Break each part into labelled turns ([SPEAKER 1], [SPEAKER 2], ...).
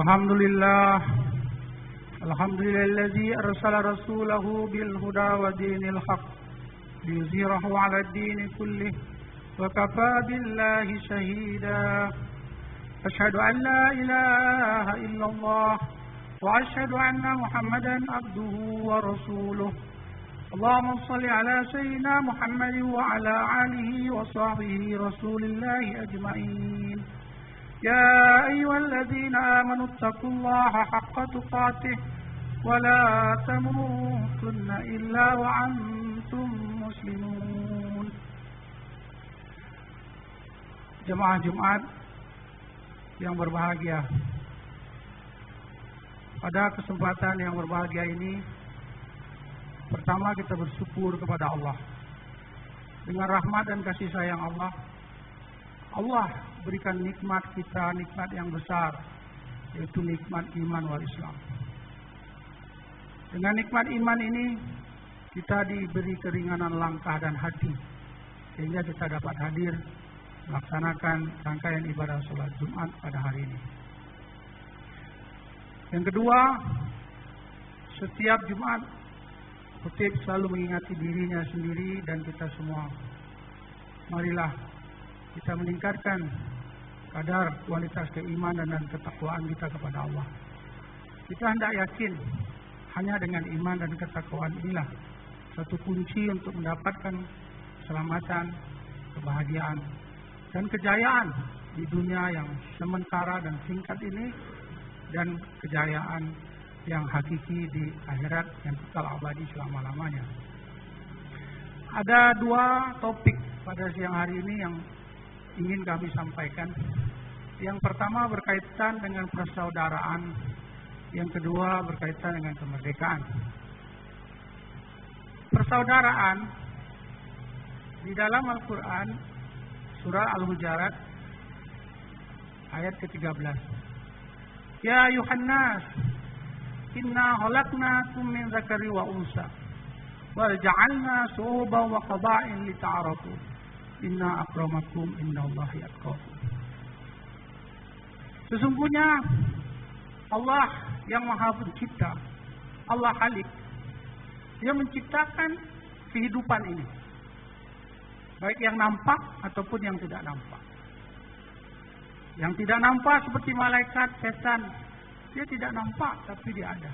[SPEAKER 1] Alhamdulillah. Alhamdulillahilladzi arsala rasulahu bil huda wa dinil haq liyuzhirahu 'ala ad-din kullih wa kafaa billahi shahida. Asyhadu an la ilaha illallah wa asyhadu anna Muhammadan abduhu wa rasuluh. Allahumma shalli ala sayyidina Muhammadin wa ala alihi wa sahbihi rasulillahi ajma'in. يا أيها الذين آمنوا اتقوا الله حق تقاته ولا تموتن إلا وأنتم مسلمون. Jemaah Jumat yang berbahagia, pada kesempatan yang berbahagia ini, pertama kita bersyukur kepada Allah. Dengan rahmat dan kasih sayang Allah berikan nikmat kita, nikmat yang besar, yaitu nikmat iman wal Islam. Dengan nikmat iman ini, kita diberi keringanan langkah dan hati, sehingga kita dapat hadir melaksanakan rangkaian ibadah sholat Jumat pada hari ini. Yang kedua, setiap Jumat, khatib selalu mengingati dirinya sendiri dan kita semua. Marilah kita meningkatkan kadar kualitas keimanan dan ketakwaan kita kepada Allah. Kita hendak yakin hanya dengan iman dan ketakwaan inilah satu kunci untuk mendapatkan keselamatan, kebahagiaan, dan kejayaan di dunia yang sementara dan singkat ini, dan kejayaan yang hakiki di akhirat yang kekal abadi selama-lamanya. Ada dua topik pada siang hari ini yang ingin kami sampaikan. Yang pertama berkaitan dengan persaudaraan, yang kedua berkaitan dengan kemerdekaan. Persaudaraan di dalam Al-Quran, surah Al-Hujarat ayat ke-13. Ya ayuhan nas, inna khalaqnakum min dzakari wa unsa wa ja'alna syu'uban wa qaba'il lita'arafu. Inna akramakum innallahi atqakum. Sesungguhnya Allah yang Maha Pencipta, Allah Khalik, Dia menciptakan kehidupan ini, baik yang nampak ataupun yang tidak nampak. Yang tidak nampak seperti malaikat, setan, dia tidak nampak tapi dia ada,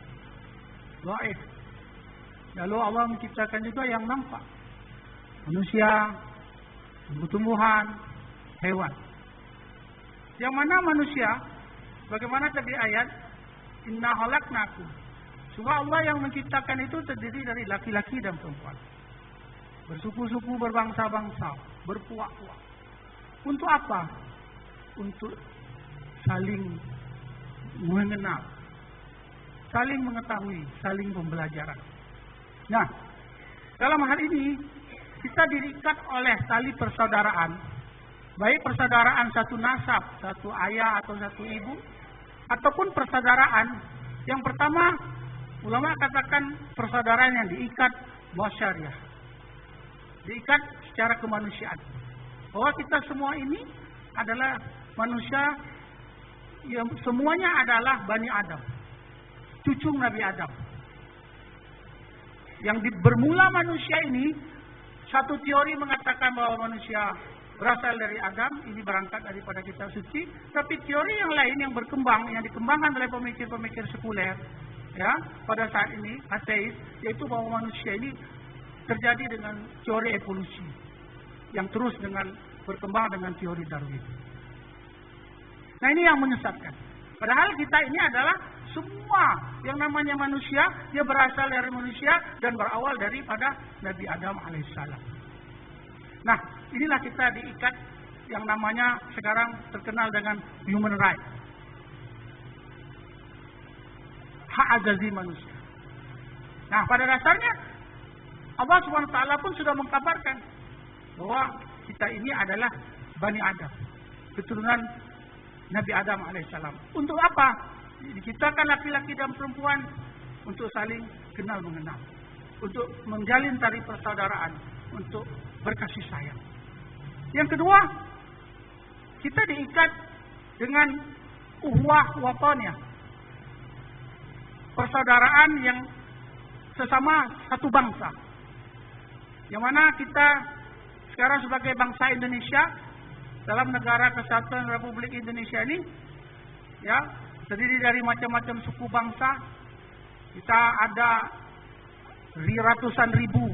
[SPEAKER 1] gaib. Lalu Allah menciptakan juga yang nampak, manusia, tumbuh-tumbuhan, hewan. Yang mana manusia, bagaimana tadi ayat, inna khalaqnakum. Cuma Allah yang menciptakan itu terdiri dari laki-laki dan perempuan, bersuku-suku, berbangsa-bangsa, berpuak-puak. Untuk apa? Untuk saling mengenal, saling mengetahui, saling pembelajaran. Nah, dalam hal ini kita diikat oleh tali persaudaraan, baik persaudaraan satu nasab, satu ayah atau satu ibu, ataupun persaudaraan yang pertama, ulama katakan persaudaraan yang diikat wasyariah, diikat secara kemanusiaan, bahwa kita semua ini adalah manusia yang semuanya adalah Bani Adam, cucu Nabi Adam. Yang bermula manusia ini, satu teori mengatakan bahwa manusia berasal dari Adam, ini berangkat daripada kitab suci. Tapi teori yang lain yang berkembang, yang dikembangkan oleh pemikir-pemikir sekuler, ya, pada saat ini ateis, yaitu bahwa manusia ini terjadi dengan teori evolusi yang terus dengan berkembang dengan teori Darwin. Nah, ini yang menyesatkan. Padahal kita ini adalah semua yang namanya manusia, dia berasal dari manusia dan berawal daripada Nabi Adam alaihissalam. Nah, inilah kita diikat yang namanya sekarang terkenal dengan human right, hak azazi manusia. Nah, pada dasarnya Allah Subhanahu wa taala pun sudah mengkabarkan bahwa kita ini adalah Bani Adam, keturunan Nabi Adam alaihissalam. Untuk apa? Diciptakan laki-laki dan perempuan untuk saling kenal mengenal, untuk menjalin tali persaudaraan, untuk berkasih sayang. Yang kedua, kita diikat dengan uhwah wataniyah, persaudaraan yang sesama satu bangsa. Yang mana kita sekarang sebagai bangsa Indonesia dalam Negara Kesatuan Republik Indonesia ini, ya, terdiri dari macam-macam suku bangsa. Kita ada ratusan ribu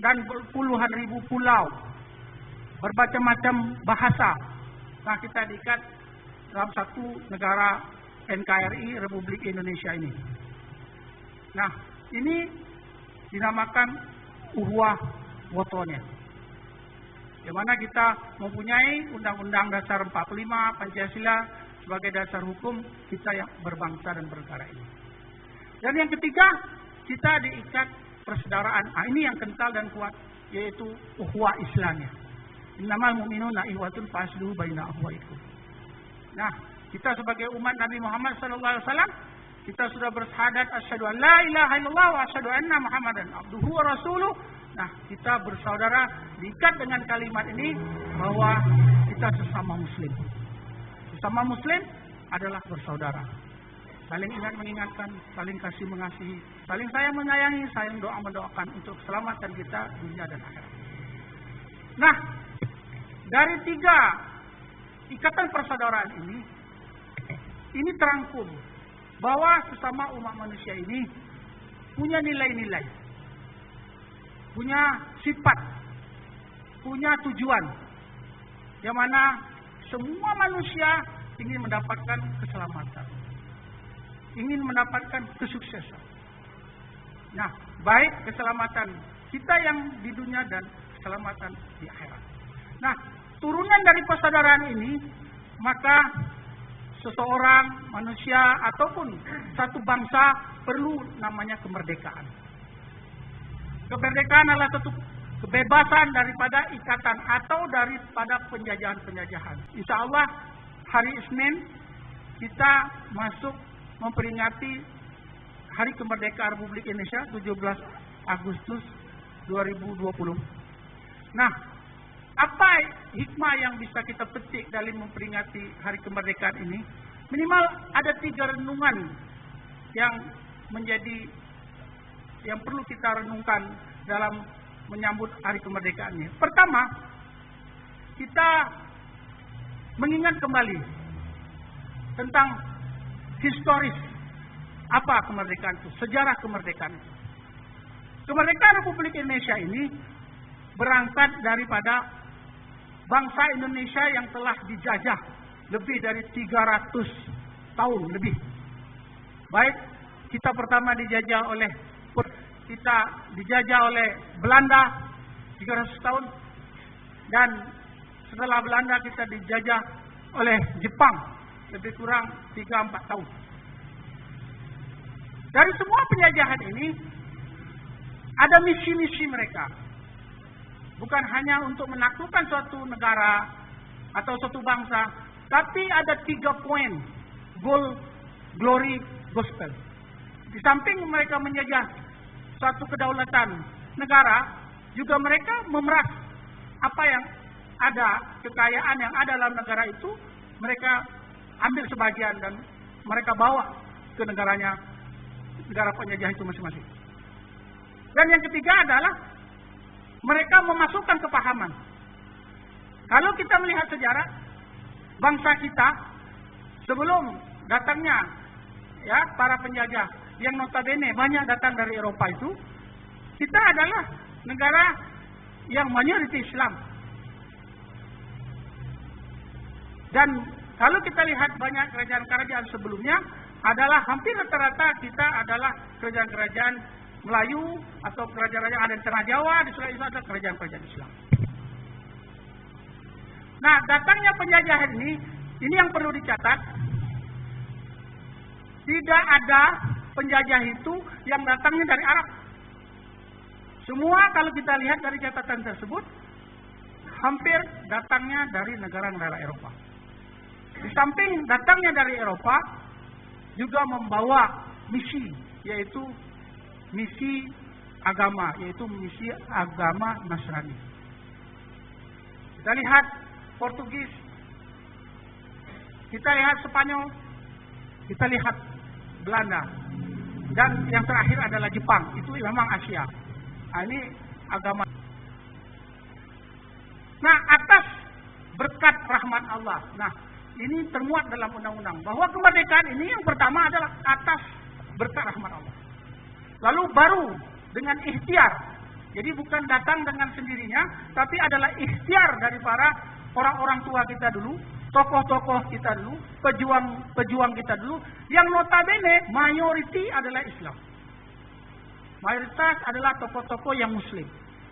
[SPEAKER 1] dan puluhan ribu pulau, bermacam-macam bahasa. Nah, kita diikat dalam satu negara NKRI Republik Indonesia ini. Nah, ini dinamakan Uhwah Wathoniyah, yang mana kita mempunyai Undang-Undang Dasar 45 Pancasila sebagai dasar hukum kita yang berbangsa dan bernegara ini. Dan yang ketiga, kita diikat persaudaraan. Ini yang kental dan kuat, yaitu ukhuwah Islamiyah. Innamal mu'minuna ikhwatun fasluhu baina akhwaikum. Nah, kita sebagai umat Nabi Muhammad SAW, kita sudah bersyahadat asyhadu an la ilaha illallah wa asyhadu anna Muhammadan abduhu wa rasuluh. Nah, kita bersaudara diikat dengan kalimat ini bahwa kita sesama muslim. Sesama muslim adalah bersaudara. Saling ingat mengingatkan, saling kasih mengasihi, saling sayang menyayangi, saling doa mendoakan untuk keselamatan kita dunia dan akhirat. Nah, dari tiga ikatan persaudaraan ini terangkum bahwa sesama umat manusia ini punya nilai-nilai, punya sifat, punya tujuan, yang mana semua manusia ingin mendapatkan keselamatan, ingin mendapatkan kesuksesan. Nah, baik keselamatan kita yang di dunia dan keselamatan di akhirat. Nah, turunan dari persaudaraan ini, maka seseorang, manusia, ataupun satu bangsa perlu namanya kemerdekaan. Kemerdekaan adalah satu kebebasan daripada ikatan atau daripada penjajahan-penjajahan. Insya Allah hari Isnin kita masuk memperingati Hari Kemerdekaan Republik Indonesia 17 Agustus 2020. Nah, apa hikmah yang bisa kita petik dalam memperingati Hari Kemerdekaan ini? Minimal ada 3 renungan yang perlu kita renungkan dalam menyambut Hari Kemerdekaan ini. Pertama, kita mengingat kembali tentang historis apa kemerdekaan itu, sejarah kemerdekaan itu. Kemerdekaan Republik Indonesia ini berangkat daripada bangsa Indonesia yang telah dijajah lebih dari 300 tahun lebih. Baik, kita pertama dijajah oleh Belanda 300 tahun, dan setelah Belanda kita dijajah oleh Jepang lebih kurang 3-4 tahun. Dari semua penjajahan ini ada misi-misi mereka. Bukan hanya untuk menaklukkan suatu negara atau suatu bangsa, tapi ada 3 poin: goal, glory, gospel. Di samping mereka menjajah suatu kedaulatan negara, juga mereka memeras apa yang ada, kekayaan yang ada dalam negara itu, mereka ambil sebagian dan mereka bawa ke negaranya, negara penjajah itu masing-masing. Dan yang ketiga adalah mereka memasukkan kepahaman. Kalau kita melihat sejarah bangsa kita sebelum datangnya para penjajah yang notabene banyak datang dari Eropa itu, kita adalah negara yang mayoritas Islam. Dan kalau kita lihat banyak kerajaan-kerajaan sebelumnya adalah hampir rata-rata kita adalah kerajaan-kerajaan Melayu atau kerajaan-kerajaan ada di Tengah Jawa, di Sulawesi itu ada kerajaan-kerajaan Islam. Nah, datangnya penjajahan ini yang perlu dicatat. Tidak ada penjajah itu yang datangnya dari Arab. Semua kalau kita lihat dari catatan tersebut, hampir datangnya dari negara-negara Eropa. Di samping datangnya dari Eropa, juga membawa misi, yaitu misi agama, yaitu misi agama Nasrani. Kita lihat Portugis, kita lihat Spanyol, kita lihat Belanda. Dan yang terakhir adalah Jepang. Itu memang Asia. Nah, ini agama. Nah, atas berkat rahmat Allah. Nah, ini termuat dalam undang-undang. Bahwa kemerdekaan ini yang pertama adalah atas berkat rahmat Allah. Lalu baru dengan ikhtiar. Jadi bukan datang dengan sendirinya, tapi adalah ikhtiar dari para orang-orang tua kita dulu, tokoh-tokoh kita dulu, pejuang kita dulu, yang notabene mayoriti adalah Islam. Mayoritas adalah tokoh-tokoh yang Muslim.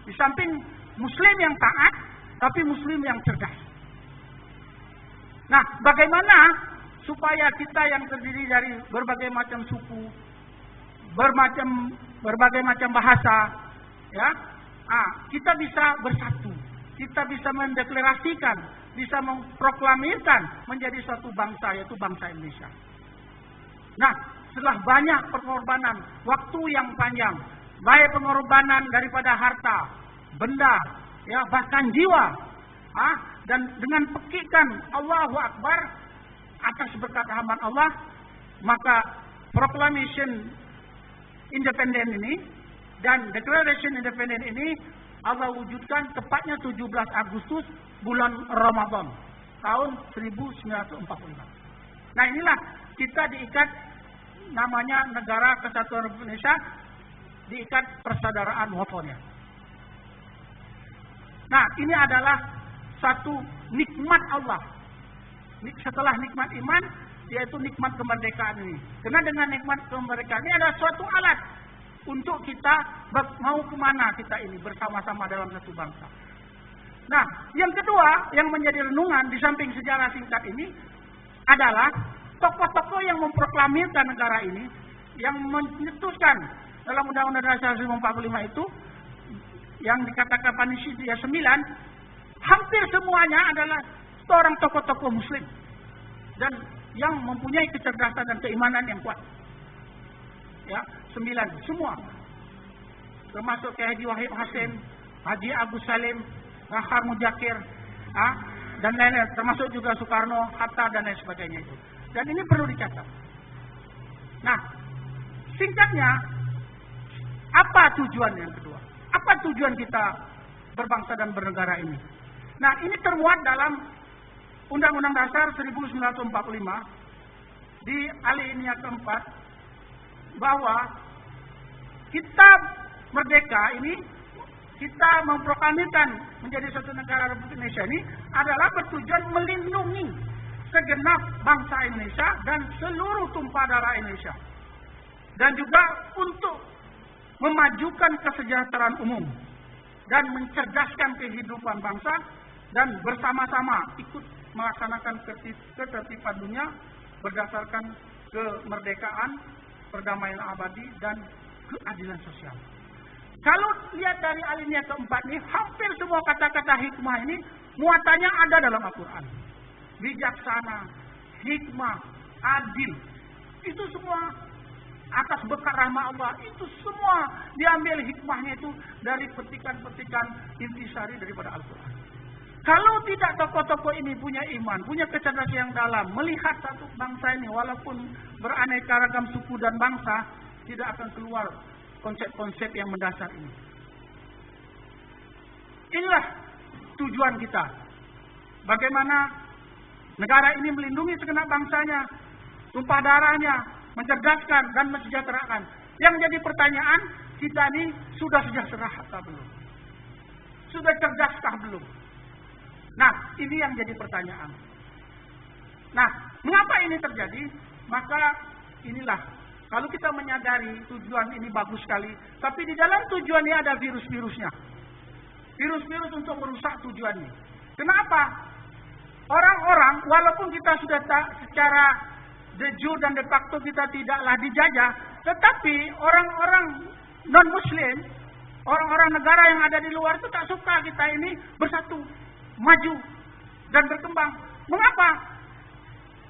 [SPEAKER 1] Di samping Muslim yang taat, tapi Muslim yang cerdas. Nah, bagaimana supaya kita yang terdiri dari berbagai macam suku, berbagai macam bahasa, ya, kita bisa bersatu, kita bisa mendeklarasikan, bisa memproklamirkan menjadi suatu bangsa, yaitu bangsa Indonesia. Nah, setelah banyak pengorbanan, waktu yang panjang, baik pengorbanan daripada harta, benda, ya bahkan jiwa, dan dengan pekikan Allahu Akbar atas berkat rahmat Allah, maka Proclamation Independent ini dan Declaration Independent ini Allah wujudkan tepatnya 17 Agustus bulan Ramadan tahun 1945. Nah, inilah kita diikat, namanya Negara Kesatuan Republik Indonesia, diikat persaudaraan wafonia. Nah, ini adalah satu nikmat Allah. Setelah nikmat iman, yaitu nikmat kemerdekaan ini. Karena dengan nikmat kemerdekaan ini adalah suatu alat untuk kita mau kemana kita ini bersama-sama dalam satu bangsa. Nah, yang kedua yang menjadi renungan di samping sejarah singkat ini adalah tokoh-tokoh yang memproklamirkan negara ini, yang menyetuskan dalam Undang-Undang Dasar 1945 itu, yang dikatakan Pancasila 9, hampir semuanya adalah seorang tokoh-tokoh Muslim dan yang mempunyai kecerdasan dan keimanan yang kuat. Ya, 9 semua, termasuk Haji Wahid Hasim, Haji Agus Salim, Rahar Mujakir, dan lain-lain, termasuk juga Soekarno, Hatta dan lain sebagainya itu. Dan ini perlu dicatat. Nah, singkatnya, apa tujuan yang kedua? Apa tujuan kita berbangsa dan bernegara ini? Nah, ini termuat dalam Undang-Undang Dasar 1945 di alinea keempat, bahwa kita merdeka ini, kita memproklamirkan menjadi suatu negara Republik Indonesia ini adalah bertujuan melindungi segenap bangsa Indonesia dan seluruh tumpah darah Indonesia, dan juga untuk memajukan kesejahteraan umum dan mencerdaskan kehidupan bangsa, dan bersama-sama ikut melaksanakan ketertiban dunia berdasarkan kemerdekaan, perdamaian abadi, dan keadilan sosial. Kalau lihat dari alinea keempat ini, hampir semua kata-kata hikmah ini muatannya ada dalam Al-Quran. Bijaksana, hikmah, adil, itu semua atas berkat rahmat Allah. Itu semua diambil hikmahnya itu dari petikan-petikan intisari daripada Al-Quran. Kalau tidak tokoh-tokoh ini punya iman, punya kecerdasan yang dalam, melihat satu bangsa ini walaupun beraneka ragam suku dan bangsa, tidak akan keluar konsep-konsep yang mendasar ini. Inilah tujuan kita. Bagaimana negara ini melindungi segenap bangsanya, tumpah darahnya, mencerdaskan dan mensejahterakan. Yang jadi pertanyaan, kita ini sudah sejahtera atau belum? Sudah cerdaskah belum? Nah, ini yang jadi pertanyaan. Nah, mengapa ini terjadi? Maka inilah, kalau kita menyadari tujuan ini bagus sekali, tapi di dalam tujuan ini ada virus-virusnya. Virus-virus untuk merusak tujuan ini. Kenapa? Orang-orang, walaupun kita sudah secara de jure dan de facto kita tidaklah dijajah, tetapi orang-orang non-Muslim, orang-orang negara yang ada di luar itu tak suka kita ini bersatu, maju, dan berkembang. Mengapa?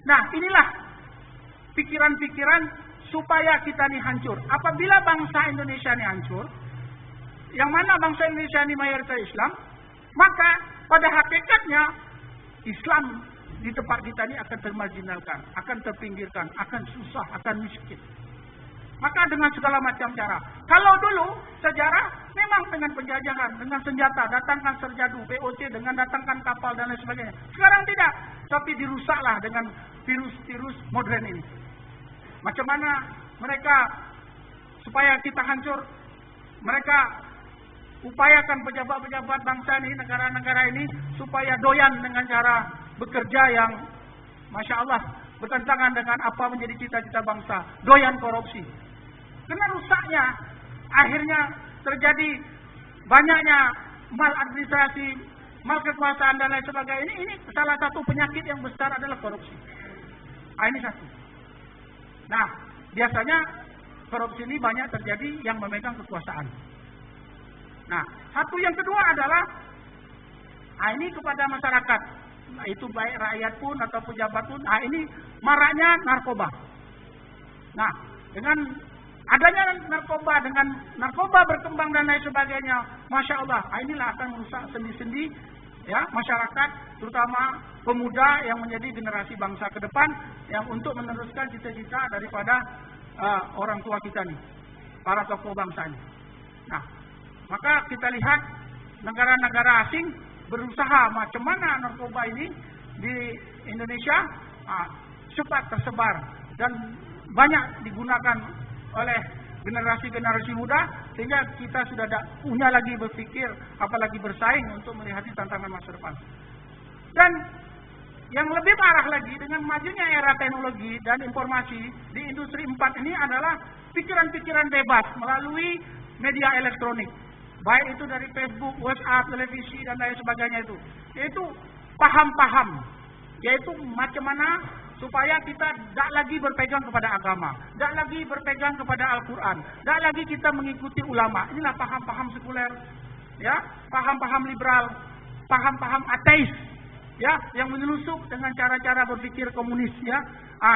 [SPEAKER 1] Nah, inilah pikiran-pikiran supaya kita ini hancur. Apabila bangsa Indonesia ini hancur, yang mana bangsa Indonesia ini mayoritas Islam, maka pada hakikatnya Islam di tempat kita ini akan termarginalkan, akan terpinggirkan, akan susah, akan miskin. Maka dengan segala macam cara. Kalau dulu sejarah memang dengan penjajahan, dengan senjata, datangkan serjadu, POC dengan datangkan kapal dan lain sebagainya. Sekarang tidak, tapi dirusaklah dengan virus-virus modern ini. Macam mana mereka supaya kita hancur? Mereka upayakan pejabat-pejabat bangsa ini, negara-negara ini supaya doyan dengan cara bekerja yang Masya Allah bertentangan dengan apa menjadi cita-cita bangsa. Doyan korupsi. Karena rusaknya, akhirnya terjadi banyaknya maladministrasi, mal kekuasaan dan lain sebagainya. Ini salah satu penyakit yang besar adalah korupsi. Ini satu. Nah, biasanya korupsi ini banyak terjadi yang memegang kekuasaan. Nah, satu yang kedua adalah ini kepada masyarakat, itu baik rakyat pun atau pejabat pun. Ini maraknya narkoba. Nah, dengan adanya narkoba, dengan narkoba berkembang dan lain sebagainya, Masya Allah, inilah akan merusak sendi-sendi ya masyarakat, terutama pemuda yang menjadi generasi bangsa ke depan, yang untuk meneruskan cita-cita daripada orang tua kita nih, para tokoh bangsa ini. Nah, maka kita lihat negara-negara asing berusaha macam mana narkoba ini di Indonesia cepat tersebar dan banyak digunakan oleh generasi-generasi muda, sehingga kita sudah tidak punya lagi berpikir apalagi bersaing untuk melihat tantangan masa depan. Dan yang lebih parah lagi, dengan majunya era teknologi dan informasi di industri 4 ini adalah pikiran-pikiran bebas melalui media elektronik, baik itu dari Facebook, WhatsApp, televisi dan lain sebagainya, itu yaitu paham-paham, yaitu macam mana supaya kita tidak lagi berpegang kepada agama, tidak lagi berpegang kepada Al-Quran, tidak lagi kita mengikuti ulama. Inilah paham-paham sekuler, ya, paham-paham liberal, paham-paham ateis, ya, yang menyelusup dengan cara-cara berpikir komunis, ya,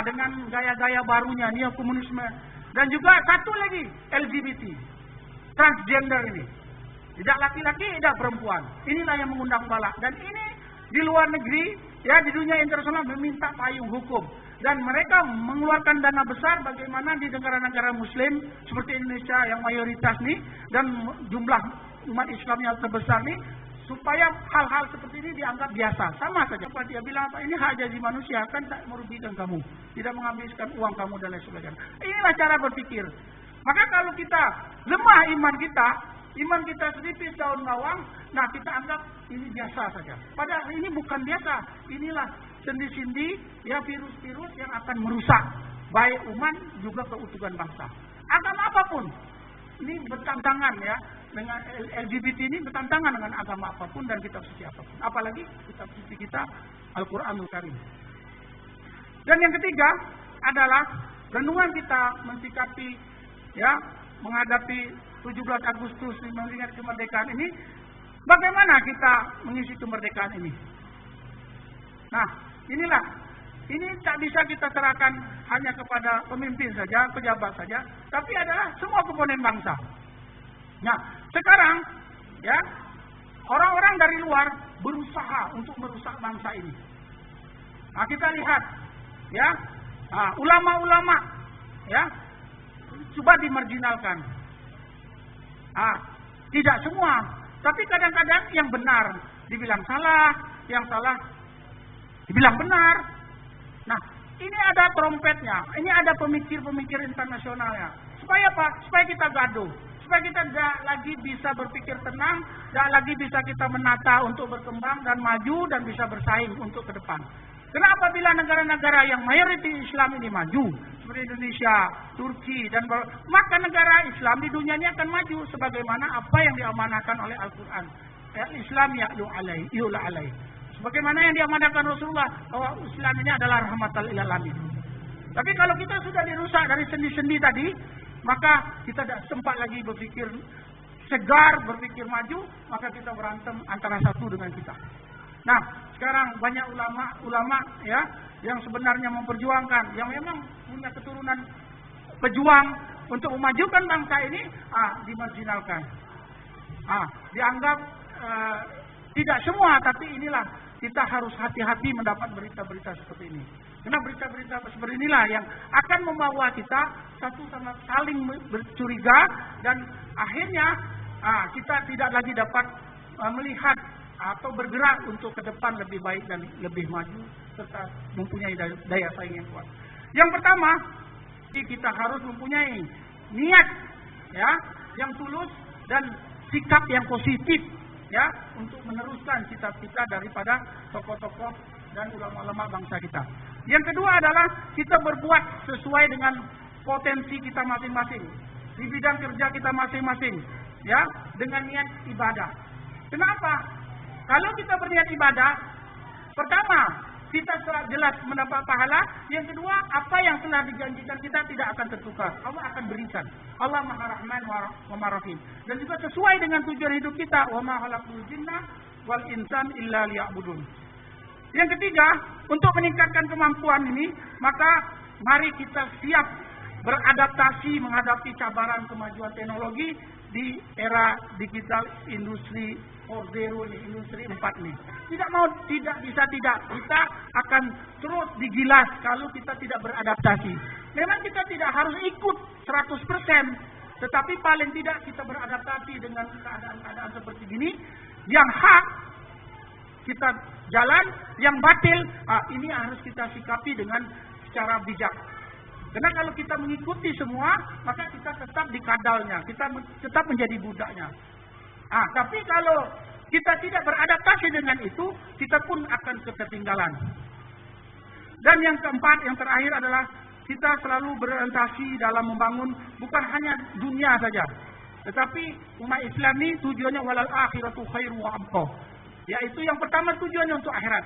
[SPEAKER 1] dengan gaya-gaya barunya neokomunisme, dan juga satu lagi LGBT, transgender ini, tidak laki-laki, tidak perempuan. Inilah yang mengundang balak, dan ini di luar negeri, ya, di dunia internasional meminta payung hukum, dan mereka mengeluarkan dana besar bagaimana di negara-negara Muslim seperti Indonesia yang mayoritas nih dan jumlah umat Islam yang terbesar nih, supaya hal-hal seperti ini dianggap biasa. Sama saja, dia bilang apa, ini hak asasi manusia, kan tak merugikan kamu, tidak menghabiskan uang kamu dan lain sebagainya. Inilah cara berpikir. Maka kalau kita lemah iman kita sedikit daun bawang, nah kita anggap ini biasa saja. Padahal ini bukan biasa. Inilah sendi-sendi, ya, virus-virus yang akan merusak baik umat juga keutuhan bangsa. Agama apapun ini bertentangan, ya, dengan LGBT ini bertentangan dengan agama apapun dan kitab suci apapun. Apalagi kitab suci kita Al-Quranul Karim. Dan yang ketiga adalah renungan kita mensikapi, ya, menghadapi 17 Agustus mengingat kemerdekaan ini, bagaimana kita mengisi kemerdekaan ini? Nah, ini tak bisa kita serahkan hanya kepada pemimpin saja, pejabat saja, tapi adalah semua komponen bangsa. Nah, sekarang, ya, orang-orang dari luar berusaha untuk merusak bangsa ini. Nah, kita lihat, ya, ulama-ulama, ya, coba dimarginalkan. Tidak semua, tapi kadang-kadang yang benar dibilang salah, yang salah dibilang benar. Nah, ini ada trompetnya, ini ada pemikir-pemikir internasionalnya. Supaya apa? Supaya kita gaduh, supaya kita tidak lagi bisa berpikir tenang, tidak lagi bisa kita menata untuk berkembang dan maju dan bisa bersaing untuk ke depan. Karena apabila negara-negara yang mayoritas Islam ini maju, seperti Indonesia, Turki, dan maka negara Islam di dunia ini akan maju sebagaimana apa yang diamanahkan oleh Al-Quran. Islam yu'la alaih. Sebagaimana yang diamanahkan Rasulullah, bahwa Islam ini adalah rahmatan lil alamin. Tapi kalau kita sudah dirusak dari sendi-sendi tadi, maka kita tidak sempat lagi berpikir segar, berpikir maju, maka kita berantem antara satu dengan kita. Nah, sekarang banyak ulama, ya, yang sebenarnya memperjuangkan, yang memang punya keturunan pejuang untuk memajukan bangsa ini, dimarginalkan. Dianggap tidak semua, tapi inilah kita harus hati-hati mendapat berita-berita seperti ini. Karena berita-berita seperti inilah yang akan membawa kita satu sama saling bercuriga dan akhirnya kita tidak lagi dapat melihat atau bergerak untuk ke depan lebih baik dan lebih maju serta mempunyai daya saing yang kuat. Yang pertama, kita harus mempunyai niat ya yang tulus dan sikap yang positif ya untuk meneruskan cita-cita daripada tokoh-tokoh dan ulama-ulama bangsa kita. Yang kedua adalah kita berbuat sesuai dengan potensi kita masing-masing di bidang kerja kita masing-masing ya dengan niat ibadah. Kenapa? Kalau kita berniat ibadah, pertama kita jelas mendapat pahala. Yang kedua, apa yang telah dijanjikan kita tidak akan tertukar. Allah akan berikan. Allah Maha Rahman wa Maha Rahim. Dan juga sesuai dengan tujuan hidup kita. Wa ma khalaqtul jinna wal insan illa liya'budun. Yang ketiga, untuk meningkatkan kemampuan ini, maka mari kita siap beradaptasi menghadapi cabaran kemajuan teknologi di era digital industri 4.0 ini, industri 4 ini. Tidak bisa kita akan terus digilas kalau kita tidak beradaptasi. Memang kita tidak harus ikut 100%, tetapi paling tidak kita beradaptasi dengan keadaan-keadaan seperti ini. Yang hak kita jalan, yang batil ini harus kita sikapi dengan secara bijak. Karena kalau kita mengikuti semua, maka kita tetap di kadalnya, kita tetap menjadi budaknya. Tapi kalau kita tidak beradaptasi dengan itu, kita pun akan ketertinggalan. Dan yang keempat, yang terakhir adalah kita selalu berorientasi dalam membangun bukan hanya dunia saja, tetapi umat Islam ini tujuannya walal akhiratu khairu wa abqa. Yaitu yang pertama tujuannya untuk akhirat.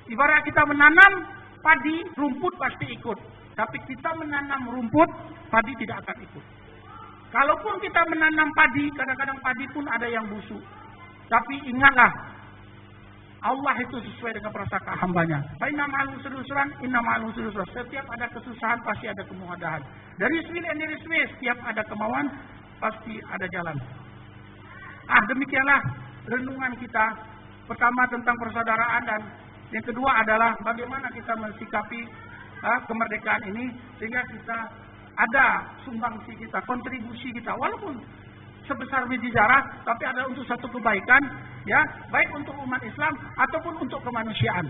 [SPEAKER 1] Ibarat kita menanam padi, rumput pasti ikut. Tapi kita menanam rumput, padi tidak akan ikut. Kalaupun kita menanam padi, kadang-kadang padi pun ada yang busuk. Tapi ingatlah, Allah itu sesuai dengan prasangka hambanya. Inna ma'al usri yusran, inna ma'al usri yusran. Setiap ada kesusahan, pasti ada kemudahan. Dari swil and dari swil, setiap ada kemauan, pasti ada jalan. Demikianlah renungan kita. Pertama tentang persaudaraan dan yang kedua adalah bagaimana kita mensikapi kemerdekaan ini sehingga kita ada sumbangsi kita, kontribusi kita, walaupun sebesar biji zarah, tapi ada untuk satu kebaikan, ya, baik untuk umat Islam ataupun untuk kemanusiaan.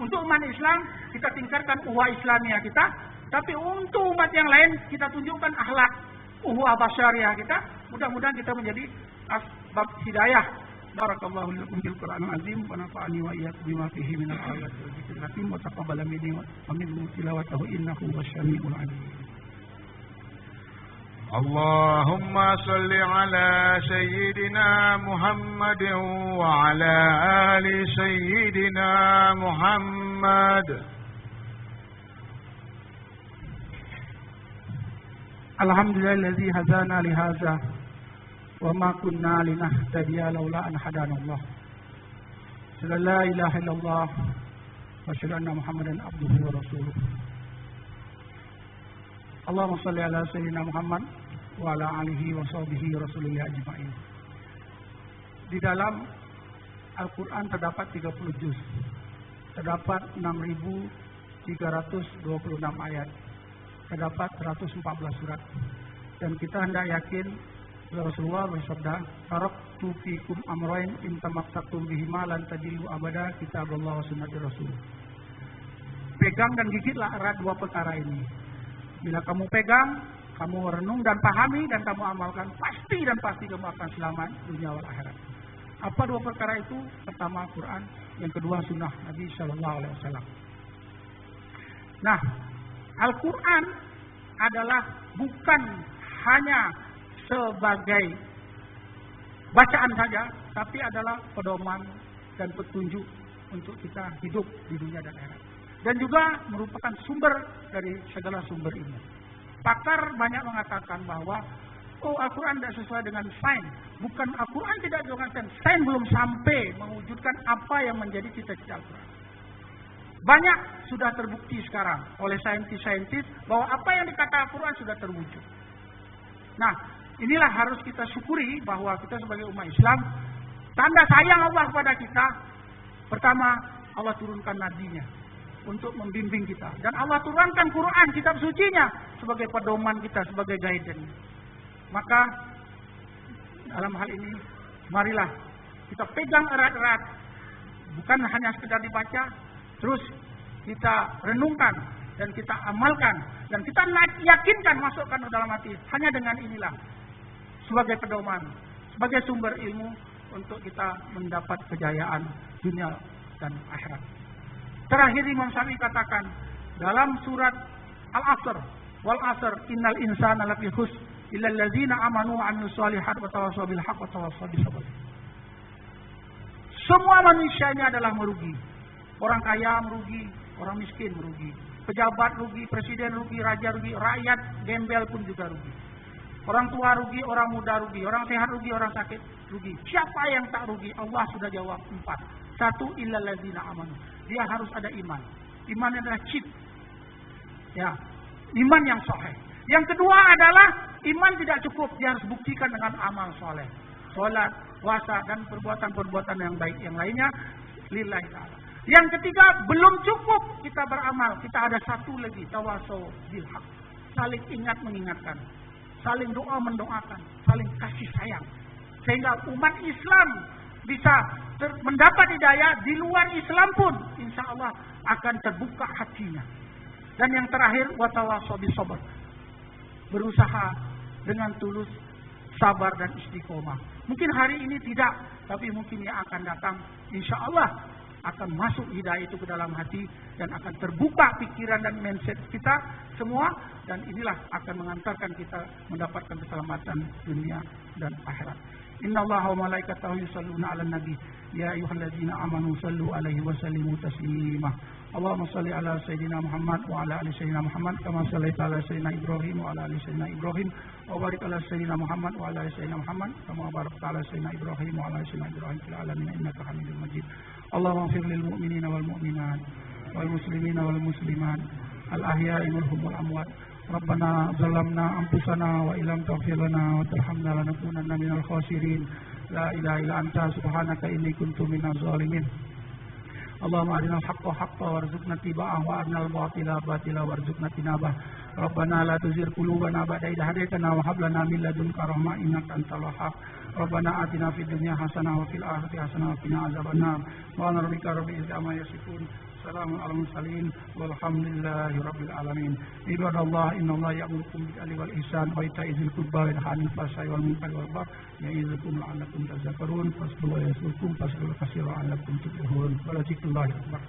[SPEAKER 1] Untuk umat Islam kita tingkatkan ukhuwah Islamiyah kita, tapi untuk umat yang lain kita tunjukkan akhlak ukhuwah basyariah kita. Mudah-mudahan kita menjadi asbab hidayah. Barakallahu lakum bil Qur'anil azim wa nafa'ani wa iyyakum bima fihi minal ayati wal dzikril hakim wa taqabbala minni wa minkum tilawatahu innahu wasyami'ul 'alim.
[SPEAKER 2] اللهم صل على سيدنا محمد وعلى آل سيدنا محمد.
[SPEAKER 1] Alhamdulillahilladzi hadana li hadza wa ma kunna linahtadiya laula an hadanallah. La ilaha illallah wa asyhadu anna Muhammadan abduhu wa rasuluh. Allahumma shalli ala sayyidina Muhammad wa ala alihi wa sahbihi rasulillah ajma'in. Di dalam Al-Quran terdapat 30 juz. Terdapat 6.326 ayat. Terdapat 114 surat. Dan kita hendak yakin Rasulullah bersabda, "Taraktu fikum amrayn in tamassaktum bihima lan tadillu abada kitaballah wa sunnati rasul." Pegang dan gigitlah erat dua perkara ini. Bila kamu pegang, kamu renung dan pahami dan kamu amalkan, pasti kamu akan selamat dunia wal akhirat. Apa dua perkara itu? Pertama Al-Quran, yang kedua sunnah Nabi Sallallahu Alaihi Wasallam. Nah, Al-Quran adalah bukan hanya sebagai bacaan saja, tapi adalah pedoman dan petunjuk untuk kita hidup di dunia dan akhirat. Dan juga merupakan sumber dari segala sumber ilmu. Pakar banyak mengatakan bahwa Al-Quran tidak sesuai dengan sains. Bukan Al-Quran tidak dengan sains. Sains belum sampai mewujudkan apa yang menjadi cita-cita Al-Quran. Banyak sudah terbukti sekarang oleh saintis-saintis bahwa apa yang dikatakan Al-Quran sudah terwujud. Nah, inilah harus kita syukuri bahwa kita sebagai umat Islam, tanda sayang Allah kepada kita, Pertama, Allah turunkan nabinya untuk membimbing kita. Dan Allah turunkan Quran, kitab sucinya, sebagai pedoman kita, sebagai guidance. Maka, dalam hal ini, marilah kita pegang erat-erat. Bukan hanya sekedar dibaca, terus kita renungkan, dan kita amalkan, dan kita yakinkan, masukkan ke dalam hati. Hanya dengan inilah, sebagai pedoman, sebagai sumber ilmu, untuk kita mendapat kejayaan dunia dan akhirat. Terakhir Imam Syafi'i katakan dalam surat Al-Asr, wal asr innal insana lafi khusr illa allazina amanu wa amilus shalihat wa tawassaw bil haqq wa tawassaw bis sabr. Semua manusia ini adalah merugi. Orang kaya merugi, orang miskin merugi, pejabat rugi, presiden rugi, raja rugi, rakyat gembel pun juga rugi. Orang tua rugi, orang muda rugi, orang sehat rugi, orang sakit rugi. Siapa yang tak rugi? Allah sudah jawab 4. 1, illal ladzina amanu. Dia harus ada iman. Iman adalah chip. Ya, iman yang sahih. Yang kedua adalah iman tidak cukup, dia harus buktikan dengan amal soleh. Salat, puasa, dan perbuatan-perbuatan yang baik yang lainnya lillahi ta'ala. Yang ketiga, belum cukup kita beramal. Kita ada satu lagi, tawasau bil haq. Saling ingat mengingatkan, saling doa mendoakan, saling kasih sayang. Sehingga umat Islam bisa mendapat hidayah, di luar Islam pun insya Allah akan terbuka hatinya. Dan yang terakhir, watawasau bis sabr. Berusaha dengan tulus, sabar dan istiqomah. Mungkin hari ini tidak, tapi mungkin yang akan datang insya Allah akan masuk hidayah itu ke dalam hati, dan akan terbuka pikiran dan mindset kita semua, dan inilah akan mengantarkan kita mendapatkan keselamatan dunia dan akhirat. Innallaha wa malaikatahu yusholluna 'alan nabi ya ayyuhalladzina amanu shallu 'alaihi wa sallimu taslima. Allahumma shalli 'ala sayyidina Muhammad wa 'ala ali sayyidina Muhammad kama shallaita 'ala sayyidina Ibrahim wa 'ala ali sayyidina Ibrahim wa barik 'ala sayyidina Muhammad wa 'ala ali sayyidina Muhammad kama barakta 'ala sayyidina Ibrahim wa 'ala ali sayyidina Ibrahim fil 'alamin innaka Hamidum Majid. Allahumma ighfir lil mu'minina wal mu'minat wal muslimina wal muslimat al ahya'i minhum wal amwat. Rabbana zalamna anfusana wa illam taghfir lana wa tarhamna lanakunanna minal khasirin. La ilaha illa anta subhanaka inni kuntu minaz zalimin. Allahumma arinal haqqa haqqan warzuqna ittiba'ahu wa arinal batila batila warzuqna tinabah. Rabbana la tuzigh qulubana ba'da idh hadaytana wa hab lana min ladunka rahmah innaka antal wahhab. Rabbana atina fid dunya hasanah wa fil akhirati hasanah wa qina adzabannar. Subhana rabbika rabbil izzati amma yasifun. Assalamu alal mursalin walhamdulillahi rabbil alamin. Ibadallah innallaha ya'murukum bil adli wal ihsan wa ita'i dzil qurba wa yanha 'anil fahsya'i wal munkari wal baghi ya'izukum la'allakum tadhakkarun. Fasbuhu yazkurkum fasbuhu katsiran la'allakum tuflihun. Wa la dzikrullahi akbar.